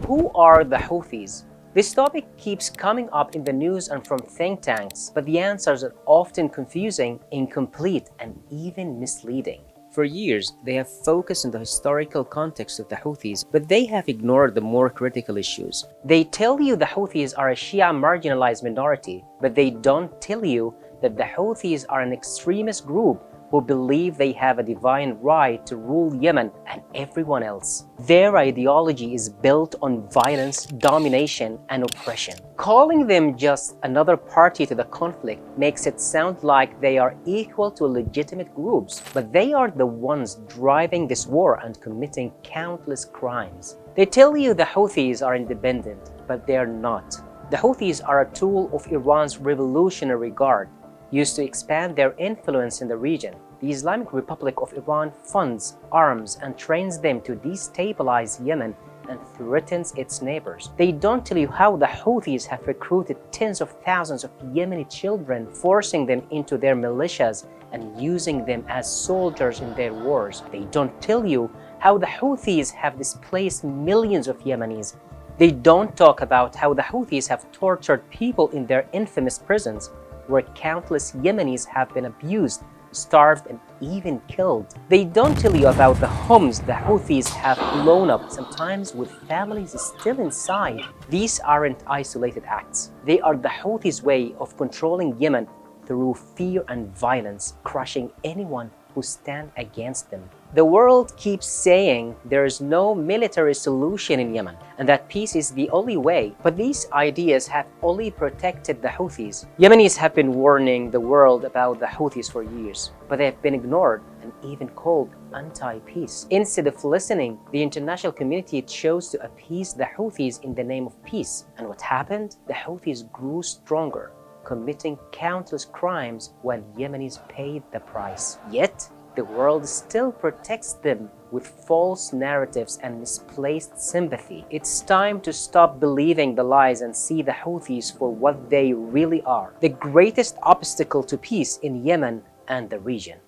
Who are the Houthis? This topic keeps coming up in the news and from think tanks, but the answers are often confusing, incomplete, and even misleading. For years, they have focused on the historical context of the Houthis, but they have ignored the more critical issues. They tell you the Houthis are a Shia marginalized minority, but they don't tell you that the Houthis are an extremist group who believe they have a divine right to rule Yemen and everyone else. Their ideology is built on violence, domination, and oppression. Calling them just another party to the conflict makes it sound like they are equal to legitimate groups, but they are the ones driving this war and committing countless crimes. They tell you the Houthis are independent, but they are not. The Houthis are a tool of Iran's Revolutionary Guard, used to expand their influence in the region. The Islamic Republic of Iran funds, arms, and trains them to destabilize Yemen and threatens its neighbors. They don't tell you how the Houthis have recruited tens of thousands of Yemeni children, forcing them into their militias and using them as soldiers in their wars. They don't tell you how the Houthis have displaced millions of Yemenis. They don't talk about how the Houthis have tortured people in their infamous prisons, where countless Yemenis have been abused, starved, and even killed. They don't tell you about the homes the Houthis have blown up, sometimes with families still inside. These aren't isolated acts. They are the Houthis' way of controlling Yemen through fear and violence, crushing anyone who stand against them. The world keeps saying there is no military solution in Yemen and that peace is the only way, but these ideas have only protected the Houthis. Yemenis have been warning the world about the Houthis for years, but they have been ignored and even called anti-peace. Instead of listening, the international community chose to appease the Houthis in the name of peace. And what happened? The Houthis grew stronger, committing countless crimes while Yemenis paid the price. Yet, the world still protects them with false narratives and misplaced sympathy. It's time to stop believing the lies and see the Houthis for what they really are: the greatest obstacle to peace in Yemen and the region.